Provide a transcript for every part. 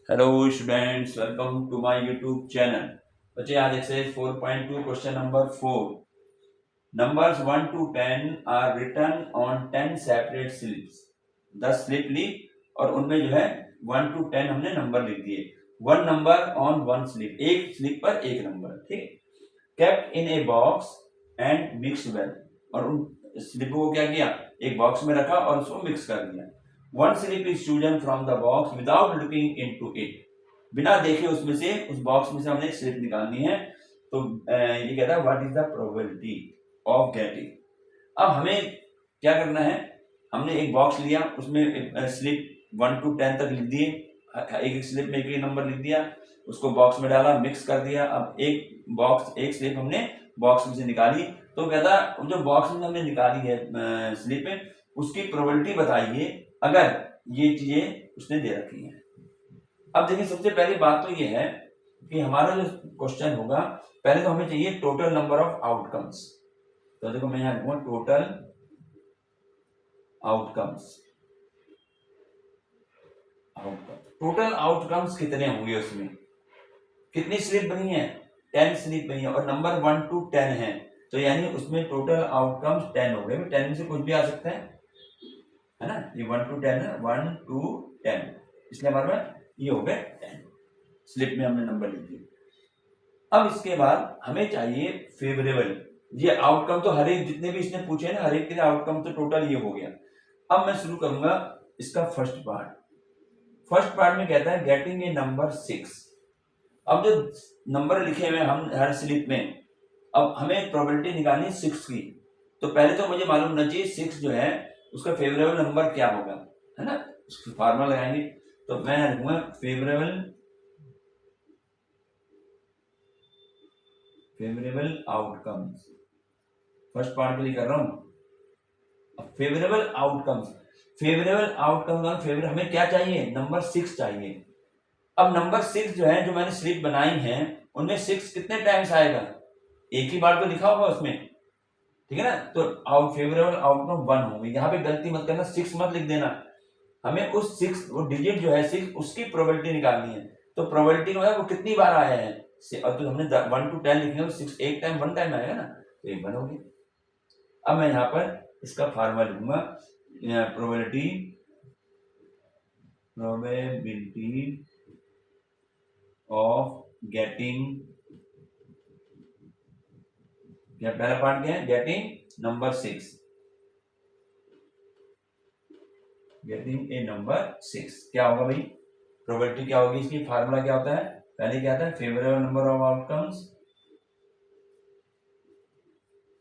Hello students, welcome to my YouTube channel. बच्चे आज exercise 4.2 question number 4। Numbers 1 to 10 are written on 10 separate slips. 10 slip ली और उनमें जो है 1 to 10 हमने नंबर लिख दिए। One number on one slip, एक स्लिप पर एक नंबर, ठीक। Kept in a box and mix well, और उन स्लिपों को क्या किया, एक बॉक्स में रखा और उसको मिक्स कर दिया। One slip is chosen from the box without looking into it. बिना देखे उसमें से, उस बॉक्स में से हमने एक स्लिप निकालनी है। तो ये कहता है what is the probability of getting. अब हमें क्या करना है, हमने एक बॉक्स लिया, उसमें स्लिप 1 to 10 तक लिख दिए, एक एक स्लिप में एक एक नंबर लिख दिया, उसको बॉक्स में डाला, मिक्स कर दिया। अब एक स्लिप हमने बॉक्स में से निकाली, तो कहता जो बॉक्स में हमने निकाली है स्लिप, उसकी प्रोबेबिलिटी बताइए अगर ये चीजें उसने दे रखी है। अब देखिए, सबसे पहली बात तो ये है कि हमारा जो क्वेश्चन होगा, पहले तो हमें चाहिए टोटल नंबर ऑफ आउटकम्स। तो देखो मैं यहाँ लिखूंगा टोटल आउटकम्स। टोटल आउटकम्स कितने होंगे, उसमें कितनी स्लिप बनी है, 10 स्लिप बनी है, और नंबर 1 to 10 है, तो यानी उसमें टोटल आउटकम्स 10 हो गए। 10 में से कुछ भी आ सकता है ना। ये 1 to 10 है, 1 to 10, इसलिए हमारे में ये हो गए 10 स्लिप में हमने नंबर लिख दिए। अब इसके बाद हमें चाहिए फेवरेबल। ये आउटकम तो हर एक, जितने भी इसने पूछे ना, हर एक के लिए आउटकम तो टोटल ये हो गया। अब मैं शुरू करूंगा इसका फर्स्ट पार्ट। फर्स्ट पार्ट में कहता है गेटिंग ए नंबर 6। अब जो नंबर लिखे हुए हम हर स्लिप में, अब हमें प्रोबेबिलिटी निकालनी 6 की। तो पहले तो मुझे मालूम होना चाहिए 6 जो है उसका फेवरेबल नंबर क्या होगा, है ना। उसको फार्मूला लगाएंगे, तो मैं लिखूंगा फेवरेबल आउटकम्स। फर्स्ट पार्ट के लिए कर रहा हूं। Favourable outcomes, favourable outcomes, favour हमें क्या चाहिए, नंबर 6 चाहिए। अब नंबर 6 जो है, जो मैंने स्लिप बनाई है, उनमें 6 कितने टाइम्स आएगा, एक ही बार तो लिखा होगा उसमें, ठीक है ना। तो फेवरेबल आउटकम 1 होंगे। यहाँ पे गलती मत करना, 6 मत लिख देना। हमें उस 6, वो डिजिट जो है 6, उसकी प्रोबेबिलिटी निकालनी है। तो प्रोबेबिलिटी का मतलब वो कितनी बार आया है, और तो हमने 1 to 10 लिखेंगे, 6 एक टाइम 1 टाइम आएगा ना, तो एक 1 हो गया। अब मैं यहाँ पर इसका फार्मूला लिखूंगा, प्रोबेबिलिटी ऑफ गेटिंग, या पहला पार्ट क्या है, getting number 6, getting a number 6 क्या होगा भाई, प्रोबेबिलिटी क्या होगी इसकी, फार्मूला क्या होता है, पहले क्या आता है, favourable number of outcomes,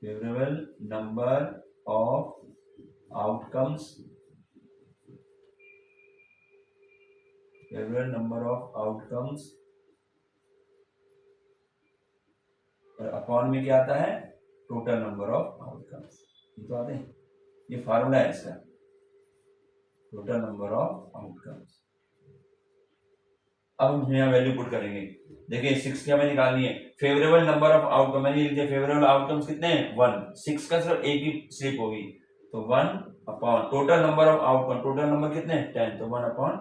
favourable number of outcomes, favourable number of outcomes, और अपॉन में क्या आता है, टोटल नंबर ऑफ आउटकम्स। ये तो आते हैं, ये फार्मूला है इसका, टोटल नंबर ऑफ आउटकम्स। अब हम यहाँ वैल्यू पुट करेंगे। देखिए 6 की हमें निकालनी है, फेवरेबल नंबर ऑफ आउटकम, मैंने लिख दिया फेवरेबल आउटकम्स कितने हैं, 1। 6 का सिर्फ एक ही स्लिप होगी, तो 1 upon total number of outcome, total number कितने हैं 10, तो 1 अपॉन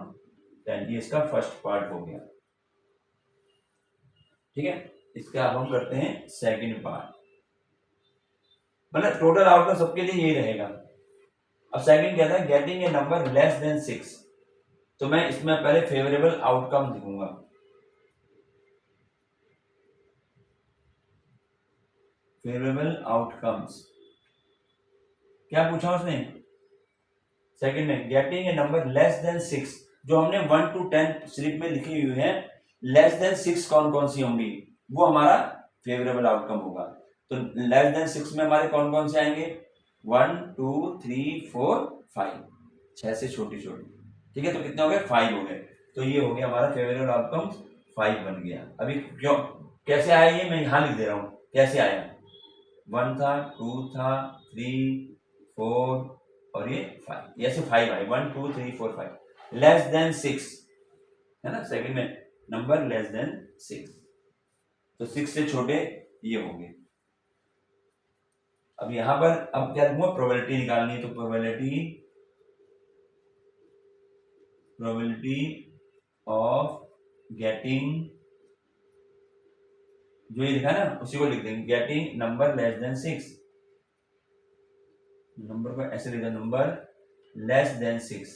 10। ये इसका फर्स्ट पार्ट हो गया, ठीक है। इसका अब हम करते हैं सेकंड पार्ट, मतलब टोटल आउटकम सबके लिए यही रहेगा। अब सेकंड कहता है getting a number less than 6। तो मैं इसमें पहले फेवरेबल आउटकम लिखूंगा, फेवरेबल आउटकम्स। क्या पूछा उसने, सेकंड में getting a number less than 6। जो हमने 1 to 10 स्लिप में लिखी हुई है, लेस देन 6 कौन कौन सी होंगी, वो हमारा फेवरेबल आउटकम होगा। तो लेस देन 6 में हमारे कौन कौन से आएंगे, 1 2 3 4 5, 6 से छोटी छोटी, ठीक है। तो कितने हो गए, 5 हो गए। तो ये हो गया हमारा फेवरेबल आउटकम, 5 बन गया। अभी क्यों, कैसे आया ये मैं यहां लिख दे रहा हूं, कैसे आया, 1 था, 2 था, 3 4 और ये 5, ऐसे 5 आए, 1 2 3 4 5, लेस देन 6, है ना। सेकंड में नंबर लेस देन 6, तो 6 से छोटे ये होंगे। अब यहां पर अब क्या लिखूंगा, प्रोबेबिलिटी निकालनी है, तो प्रोबेबिलिटी ऑफ गेटिंग, जो ये लिखा है ना उसी को लिख देंगे, getting number less than 6, number को ऐसे लिखा, number less than 6,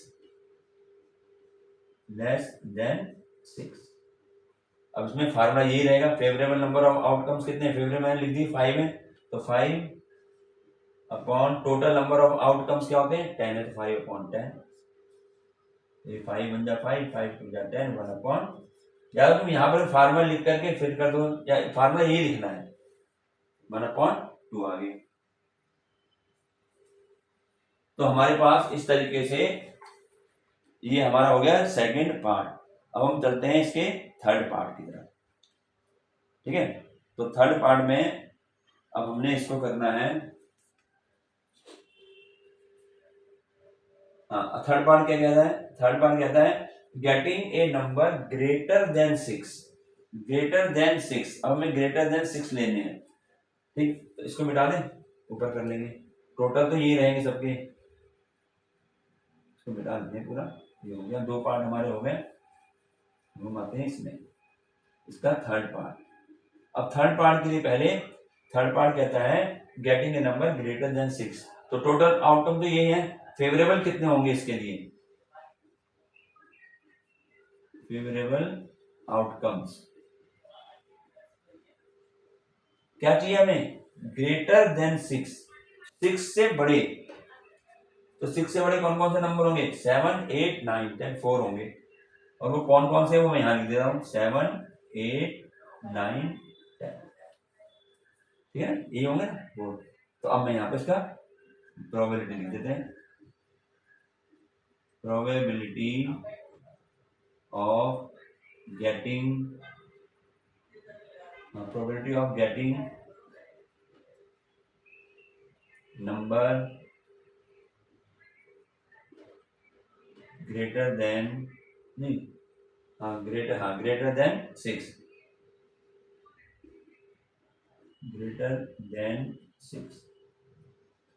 less than 6। अब इसमें फार्मूला यही रहेगा, फेवरेबल नंबर ऑफ आउटकम्स कितने हैं, फेवरेबल मैंने लिख दी 5 है, तो 5 upon total number of outcomes क्या होते हैं 10 है, तो 5 अपॉन 10, ये 5 बन जा 5, 5 टू जा 10, 1 अपॉन, या तुम यहाँ पर फार्मूला लिख करके फिर कर दो, या फार्मूला यही लिखना है 1 अपॉन 2 आ गई। तो हमारे पास इस तरीके से ये हमारा हो गया सेकंड पार्ट। अब हम चलते हैं इसके थर्ड पार्ट की तरफ, ठीक है। तो थर्ड पार्ट में अब हमने इसको करना है, हाँ थर्ड पार्ट क्या कहता है, थर्ड पार्ट कहता है getting a number greater than 6, greater than 6। अब हमें ग्रेटर देन 6 लेने हैं, ठीक, तो इसको मिटा दें, ऊपर कर लेंगे, टोटल तो यही रहेंगे सबके, इसको मिटा देते हैं पूरा, ये हो गया, दो पार्ट हमारे हो गए, हम आते हैं इसमें, इसका थर्ड पार्ट। अब थर्ड पार्ट के लिए पहले थर्ड पार्ट कहता है getting a number greater than 6, तो टोटल आउटकम तो यही है, फेवरेबल कितने होंगे इसके लिए, फेवरेबल आउटकम्स क्या चाहिए हमें, ग्रेटर देन 6, 6 से बड़े, तो 6 से बड़े कौन कौन से नंबर होंगे, 7, 8, 9, 10, 4 होंगे, और वो कौन कौन से वो मैं यहां लिख दे रहा हूं, 7, 8, 9, 10, ठीक है, ये होंगे ना वो। तो अब मैं यहाँ पे इसका प्रोबेबिलिटी लिख देते हैं, probability of getting, probability of getting number greater than, नहीं ग्रेटर देन 6, ग्रेटर देन 6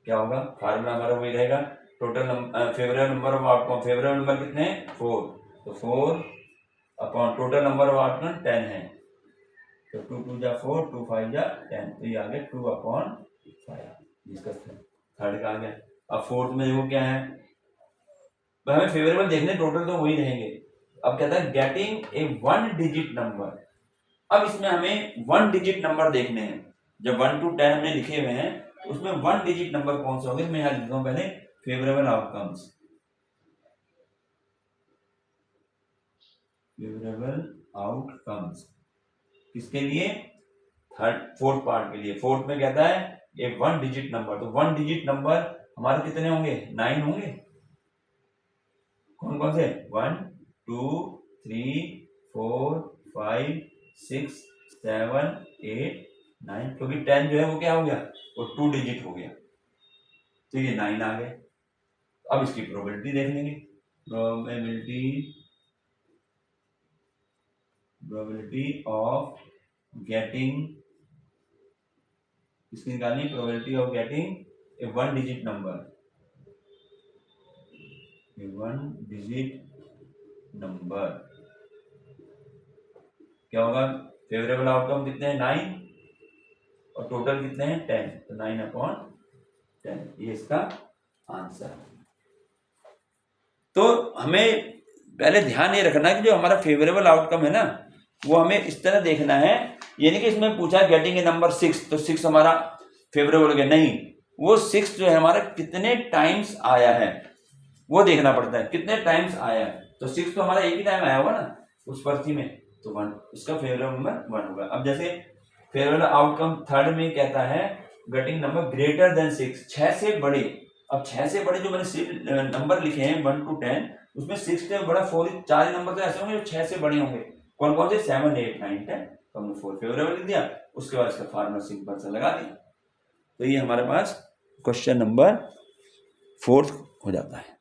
क्या होगा, फार्मूला हमारा वही रहेगा, total favourable number of outcome, favourable number कितने हैं 4, तो 4 upon total number of outcome 10 है, तो 2 2 जा 4, 2 5 जा 10, तो ये आ गया 2 अपॉन 5, जिसका थर्ड का आ गया। अब फोर्थ में देखो क्या है, हमें फेवरेबल देखने, टोटल तो वही रहेंगे। अब कहता है गेटिंग ए 1 डिजिट नंबर, अब इसमें हमें 1 डिजिट नंबर देखने हैं, जब 1 to 10 हमने लिखे हुए हैं उसमें 1 डिजिट नंबर कौन से होंगे, मैं यहाँ लिखता हूँ पहले फेवरेबल आउटकम्स, फेवरेबल आउटकम्स किसके लिए, फोर्थ पार्ट के लिए। फोर्थ में कहता है ये 1 डिजिट नंबर, तो 1 डिजिट नंबर हमारे कितने होंगे, 9 होंगे, कौन कौन से, 1 2 3 4 5 6 7 8 9, क्योंकि 10 जो है वो क्या हो गया, वो 2 डिजिट हो गया, तो ये 9 आ गए। अब इसकी प्रोबेबिलिटी देख लेंगे, प्रोबेबिलिटी ऑफ गेटिंग, इसकी निकालनी, probability of getting a 1 digit number, A 1 digit number क्या होगा, फेवरेबल आउटकम कितने हैं 9 और टोटल कितने हैं 10, तो 9 अपॉन 10, ये इसका आंसर है। तो हमें पहले ध्यान ये रखना है कि जो हमारा फेवरेबल आउटकम है ना वो हमें इस तरह देखना है, ये नहीं कि इसमें पूछा गेटिंग ए नंबर 6 तो 6 हमारा फेवरेबल हो गया, नहीं, वो 6 जो है हमारा कितने टाइम्स आया है वो देखना पड़ता है, कितने टाइम्स आया है, तो 6 तो हमारा एक ही टाइम आया होगा ना उस पर्ची में, तो 1, इसका फेवरेबल नंबर 1 होगा। अब जैसे फेवरेबल आउटकम थर्ड में कहता है गेटिंग नंबर ग्रेटर देन 6, 6 से बड़े, अब 6 से बड़े जो मैंने नंबर लिखे हैं 1 to 10 उसमें 6 से बड़ा 4, 4 नंबर तो ऐसे होंगे जो 6 से बड़े होंगे, कौन कौन से, 7 8 9 10, तो हमने 4 फेवरेबल लिख दिया, उसके बाद इसका फार्मूला सिंपल सा लगा दिया, तो ये हमारे पास क्वेश्चन नंबर 4 हो जाता है।